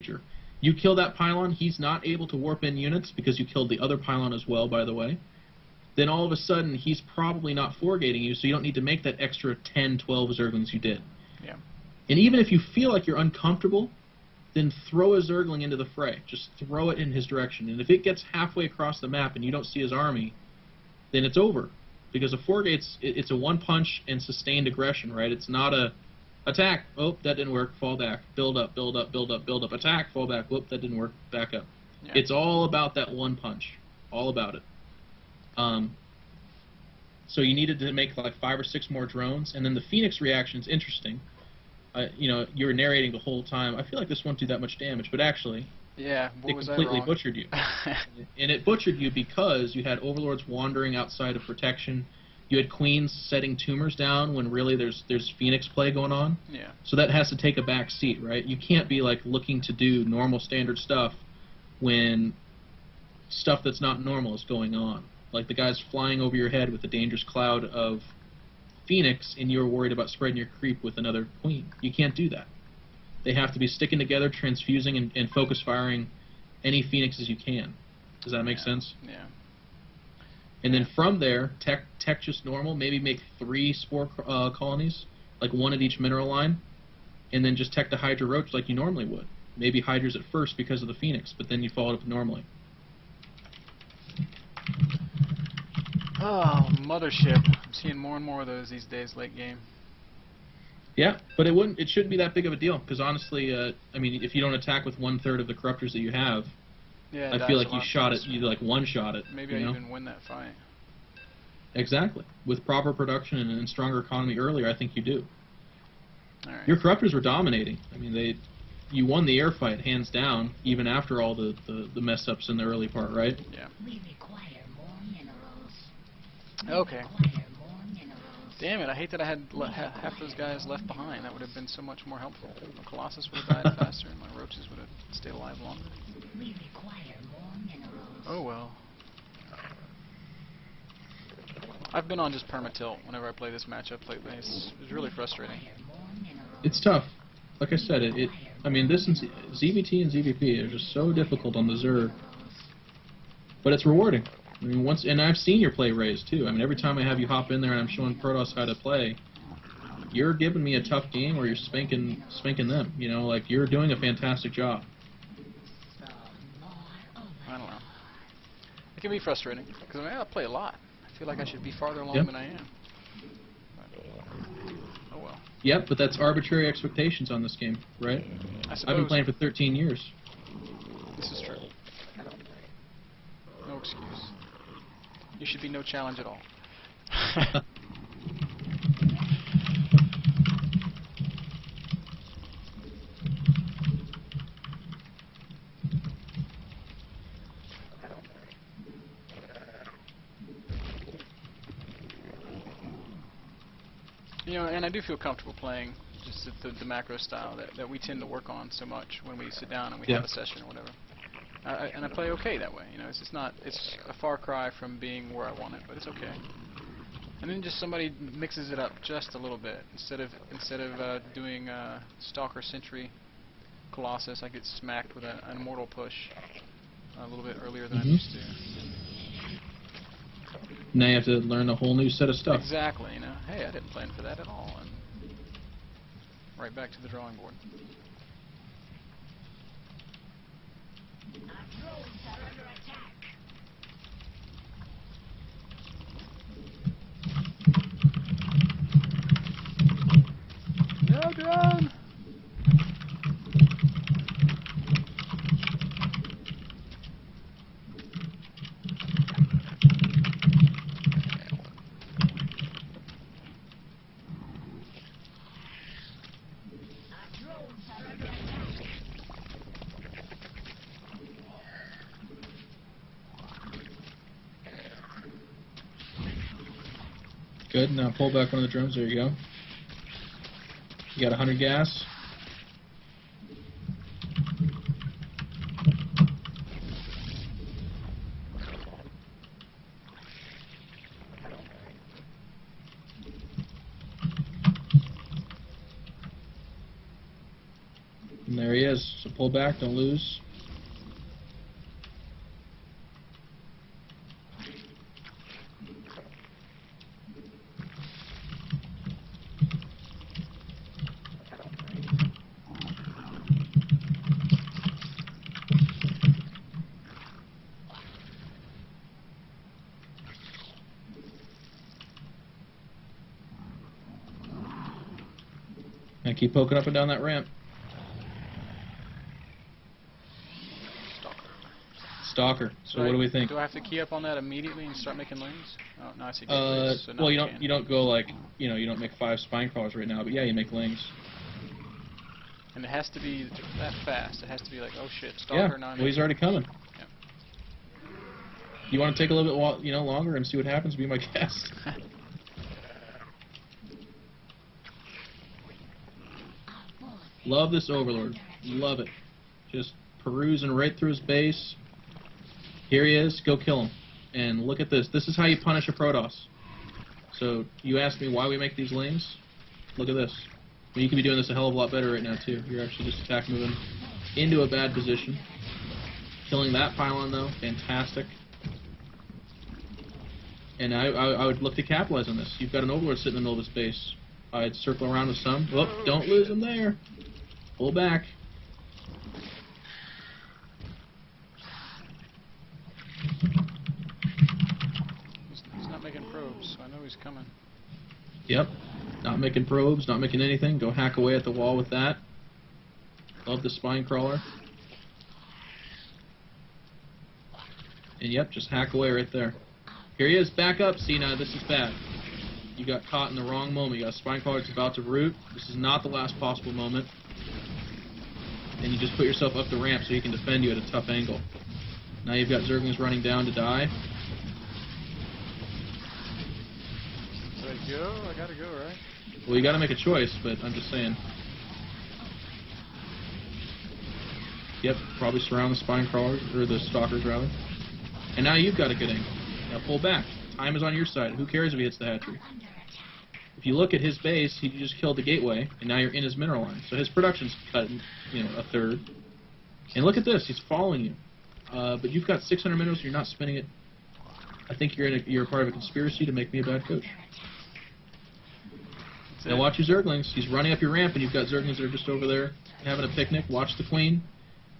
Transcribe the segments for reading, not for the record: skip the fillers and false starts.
You kill that pylon, he's not able to warp in units because you killed the other pylon as well, by the way. Then all of a sudden, he's probably not foregating you, so you don't need to make that extra 10, 12 Zerglings you did. Yeah. And even if you feel like you're uncomfortable, then throw a Zergling into the fray. Just throw it in his direction. And if it gets halfway across the map and you don't see his army, then it's over. Because a foregate's, it's a one-punch and sustained aggression, right? It's not a attack. Oh, that didn't work. Fall back. Build up, build up, build up, build up. Attack, fall back. Whoop, that didn't work. Back up. Yeah. It's all about that one punch. All about it. So you needed to make like 5 or 6 more drones, and then the Phoenix reaction's interesting. You know, you were narrating the whole time. I feel like this won't do that much damage, but actually, yeah, it completely butchered you. And it butchered you because you had Overlords wandering outside of protection. You had Queens setting tumors down when really there's Phoenix play going on. Yeah. So that has to take a back seat, right? You can't be like looking to do normal standard stuff when stuff that's not normal is going on. Like the guy's flying over your head with a dangerous cloud of Phoenix, and you're worried about spreading your creep with another Queen. You can't do that. They have to be sticking together, transfusing, and focus firing any Phoenixes you can. Does that make sense? Yeah. And then from there, tech just normal, maybe make 3 spore colonies, like 1 at each mineral line, and then just tech the Hydra Roach like you normally would. Maybe Hydras at first because of the Phoenix, but then you follow it up normally. Oh, Mothership. I'm seeing more and more of those these days, late game. Yeah, but it shouldn't be that big of a deal, because honestly, I mean, if you don't attack with 1/3 of the Corruptors that you have, yeah, I feel like you shot it, you like one-shot it. Maybe I even win that fight. Exactly. With proper production and stronger economy earlier, I think you do. All right. Your Corruptors were dominating. I mean, you won the air fight hands down, even after all the mess-ups in the early part, right? Yeah. We require more minerals. Okay. Damn it, I hate that I had half those guys left behind. That would have been so much more helpful. The Colossus would have died faster, and my roaches would have stayed alive longer. We require more minerals. Oh well. I've been on just perma-tilt whenever I play this matchup lately. It's really frustrating. It's tough. Like I said, I mean, this and ZBT and ZBP are just so difficult on the Zerg. But it's rewarding. I mean, and I've seen your play raised too. I mean, every time I have you hop in there and I'm showing Protoss how to play, you're giving me a tough game or you're spanking them. You know, like you're doing a fantastic job. I don't know. It can be frustrating because I play a lot. I feel like I should be farther along Yep. than I am. Oh well. Yep, but that's arbitrary expectations on this game, right? I suppose. I've been playing for 13 years. This is true. No excuse. You should be no challenge at all. You know, and I do feel comfortable playing just the macro style that we tend to work on so much when we sit down and we have a session or whatever. And I play okay that way. You know, it's a far cry from being where I want it, but it's okay. And then just somebody mixes it up just a little bit. Instead of doing Stalker Sentry Colossus, I get smacked with an Immortal push a little bit earlier than I'm used to. Now you have to learn a whole new set of stuff. Exactly. You know, hey, I didn't plan for that at all, and right back to the drawing board. Our drones are under attack. No drone! Good, now pull back one of the drones, there you go. You got 100 gas. And there he is. So pull back, don't lose. And keep poking up and down that ramp. Stalker. So what do we think? Do I have to key up on that immediately and start making lanes? Oh, no, I see gateways, so now well, I you don't go like, you know, you don't make 5 spine crawlers right now, but yeah, you make lanes. And it has to be that fast. It has to be like, oh shit, Stalker. Yeah. Now Well, he's already coming. Yep. You want to take a little bit, longer and see what happens? Be my guest. Love this Overlord. Love it. Just perusing right through his base. Here he is. Go kill him. And look at this. This is how you punish a Protoss. So you asked me why we make these lanes. Look at this. I mean, you could be doing this a hell of a lot better right now too. You're actually just attack moving into a bad position. Killing that pylon though, fantastic. And I would look to capitalize on this. You've got an Overlord sitting in the middle of his base. I'd circle around with some. Whoop, don't lose him there. Pull back. He's not making probes, so I know he's coming. Yep. Not making probes, not making anything. Go hack away at the wall with that. Love the spine crawler. And yep, just hack away right there. Here he is, back up. See, now this is bad. You got caught in the wrong moment. You got a spine crawler that's about to root. This is not the last possible moment. And you just put yourself up the ramp so he can defend you at a tough angle. Now you've got Zerglings running down to die. Do I go? I gotta go, right? Well, you gotta make a choice, but I'm just saying. Yep, probably surround the spine crawlers, or the stalkers rather. And now you've got a good angle. Now pull back. Time is on your side. Who cares if he hits the hatchery? If you look at his base, he just killed the gateway, and now you're in his mineral line. So his production's cut, a third. And look at this, he's following you. But you've got 600 minerals, you're not spending it. I think you're a part of a conspiracy to make me a bad coach. Now watch your Zerglings. He's running up your ramp, and you've got Zerglings that are just over there having a picnic. Watch the Queen.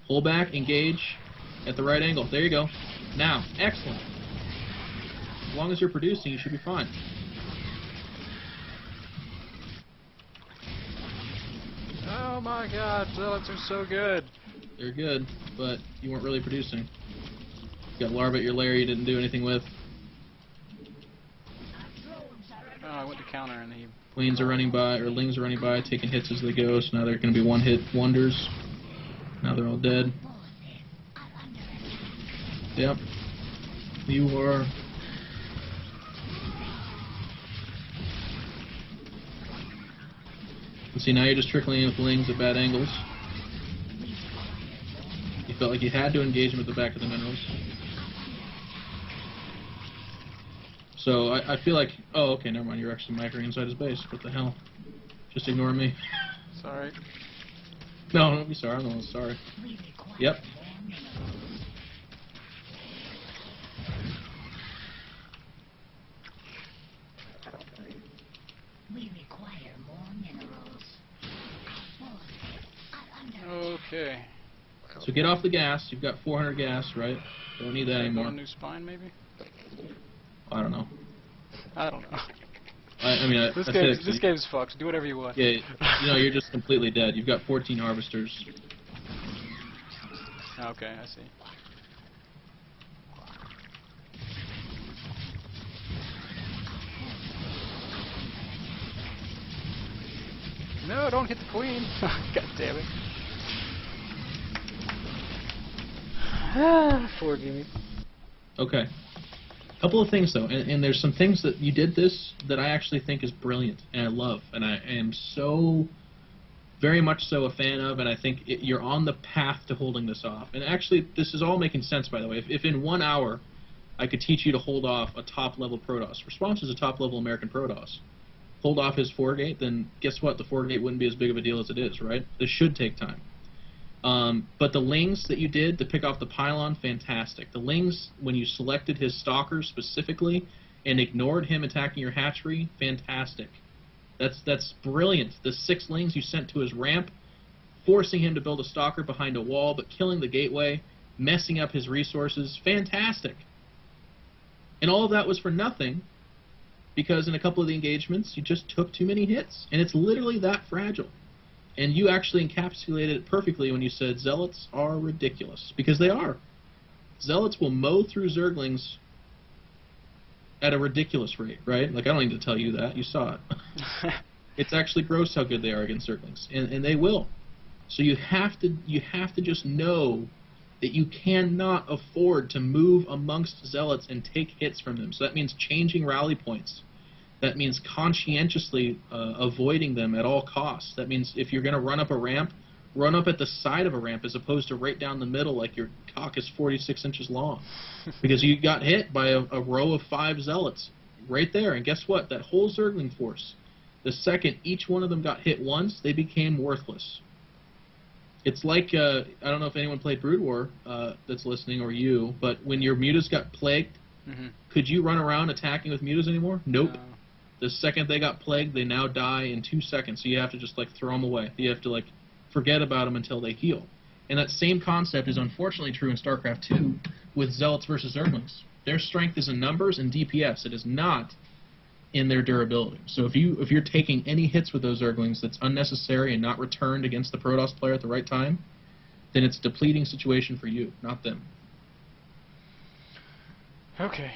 Pull back, engage at the right angle. There you go. Now, excellent. As long as you're producing, you should be fine. Oh my god, zealots are so good. They're good, but you weren't really producing. You got larvae at your lair you didn't do anything with. Oh, I went to counter and he... Queens are running by, or Lings are running by, taking hits as they go, so now they're going to be one-hit wonders. Now they're all dead. Yep. You are... See, now you're just trickling in with Lings at bad angles. You felt like you had to engage him at the back of the minerals. So I feel like... Oh, okay, never mind. You're actually microing inside his base. What the hell? Just ignore me. Sorry. No, don't be sorry. I'm the one sorry. Yep. We require more minerals. Okay. So get off the gas. You've got 400 gas, right? Don't need that anymore. A new spine, maybe? I don't know. I don't know. I mean, This game's fucked. Do whatever you want. Yeah, you're just completely dead. You've got 14 harvesters. Okay, I see. No, don't hit the queen. God damn it. Poor Jimmy. Okay. Couple of things though, and there's some things that you did this that I actually think is brilliant and I love, and I am so very much so a fan of, and I think you're on the path to holding this off. And actually, this is all making sense, by the way. If in 1 hour I could teach you to hold off a top-level Protoss, Response is a top-level American Protoss, hold off his 4-gate, then guess what? The 4-gate wouldn't be as big of a deal as it is, right? This should take time. But the lings that you did to pick off the pylon, fantastic. The lings, when you selected his stalker specifically and ignored him attacking your hatchery, fantastic. That's brilliant. The 6 lings you sent to his ramp, forcing him to build a stalker behind a wall, but killing the gateway, messing up his resources, fantastic. And all of that was for nothing, because in a couple of the engagements, you just took too many hits. And it's literally that fragile. And you actually encapsulated it perfectly when you said Zealots are ridiculous. Because they are. Zealots will mow through Zerglings at a ridiculous rate, right? Like, I don't need to tell you that. You saw it. It's actually gross how good they are against Zerglings. And they will. So you have to just know that you cannot afford to move amongst Zealots and take hits from them. So that means changing rally points. That means conscientiously avoiding them at all costs. That means if you're going to run up a ramp, run up at the side of a ramp as opposed to right down the middle like your cock is 46 inches long. Because you got hit by a row of 5 Zealots right there. And guess what? That whole Zergling force, the second each one of them got hit once, they became worthless. It's like, I don't know if anyone played Brood War that's listening, or you, but when your mutas got plagued, could you run around attacking with mutas anymore? Nope. No. The second they got plagued, they now die in 2 seconds, so you have to just, like, throw them away. You have to, like, forget about them until they heal. And that same concept is unfortunately true in StarCraft 2 with Zealots versus Zerglings. Their strength is in numbers and DPS. It is not in their durability. So if you're taking any hits with those Zerglings that's unnecessary and not returned against the Protoss player at the right time, then it's a depleting situation for you, not them. Okay.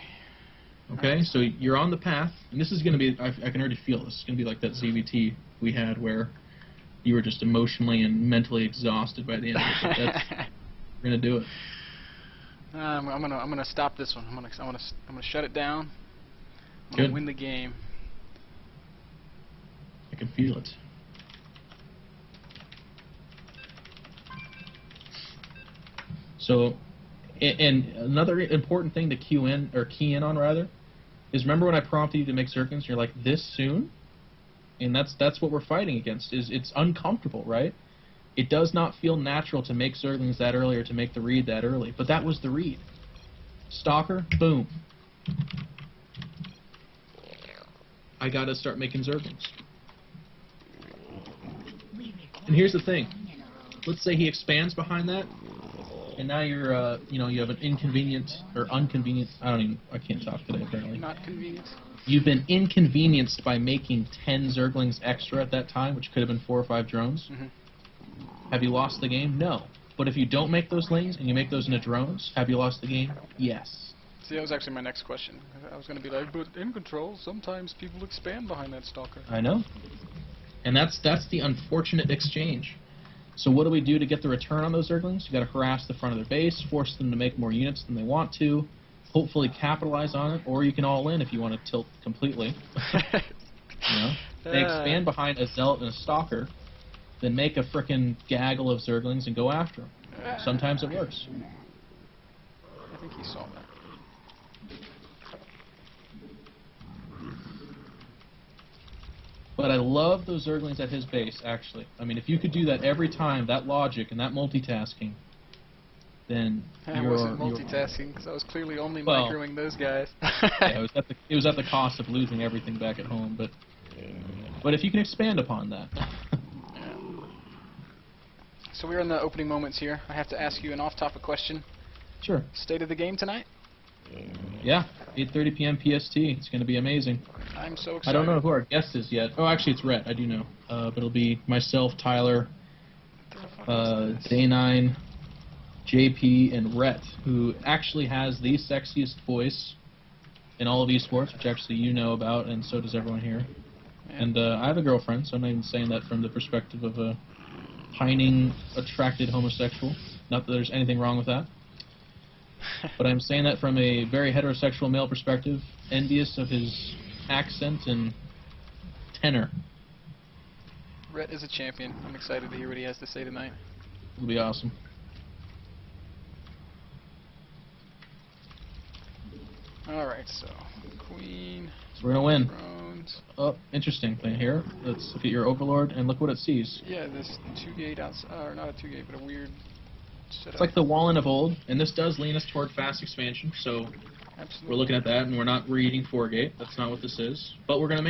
Okay, so you're on the path, and this is going to be, I can already feel this, it's going to be like that ZVT we had where you were just emotionally and mentally exhausted by the end of it. But that's, we're going to do it. I'm gonna stop this one. I'm gonna shut it down. I'm Good. gonna win the game. I can feel it. So, and another important thing to key in on rather, is remember when I prompted you to make Zerglings, you're like, this soon? And that's what we're fighting against. Is it's uncomfortable, right? It does not feel natural to make Zerglings that early or to make the read that early. But that was the read. Stalker, boom. I gotta start making Zerglings. And here's the thing. Let's say he expands behind that, and now you're, you have an inconvenient or inconvenient. I can't talk today apparently. Not convenient. You've been inconvenienced by making 10 Zerglings extra at that time, which could have been 4 or 5 drones. Have you lost the game? No. But if you don't make those lings and you make those into drones, have you lost the game? Yes. See, that was actually my next question. I was going to be like, but iNcontroL, sometimes people expand behind that stalker. I know. And that's the unfortunate exchange. So what do we do to get the return on those Zerglings? You got to harass the front of their base, force them to make more units than they want to, hopefully capitalize on it, or you can all in if you want to tilt completely. They expand behind a Zealot and a Stalker, then make a frickin' gaggle of Zerglings and go after them. Sometimes it works. I think he saw that. But I love those Zerglings at his base, actually. I mean, if you could do that every time, that logic and that multitasking, then I wasn't multitasking, because I was clearly only microing those guys. Yeah, it was at the cost of losing everything back at home, but if you can expand upon that. So we're in the opening moments here. I have to ask you an off-topic question. Sure. State of the game tonight? Yeah, 8:30 p.m. PST. It's going to be amazing. I'm so excited. I don't know who our guest is yet. Oh, actually, it's Rhett. I do know. But it'll be myself, Tyler, Day9, JP, and Rhett, who actually has the sexiest voice in all of esports, which actually you know about, and so does everyone here. Yeah. And I have a girlfriend, so I'm not even saying that from the perspective of a pining, attracted homosexual. Not that there's anything wrong with that. But I'm saying that from a very heterosexual male perspective, envious of his accent and tenor. Rhett is a champion. I'm excited to hear what he has to say tonight. It'll be awesome. Alright, so Queen. So we're going to win. Drones. Oh, interesting thing here. Let's look at your Overlord and look what it sees. Yeah, this 2-gate outside, or not a 2-gate, but a weird setup. It's like the Wallen of old, and this does lean us toward fast expansion, so Absolutely. we're looking at that, and we're not reading 4-gate. That's not what this is. But we're going to make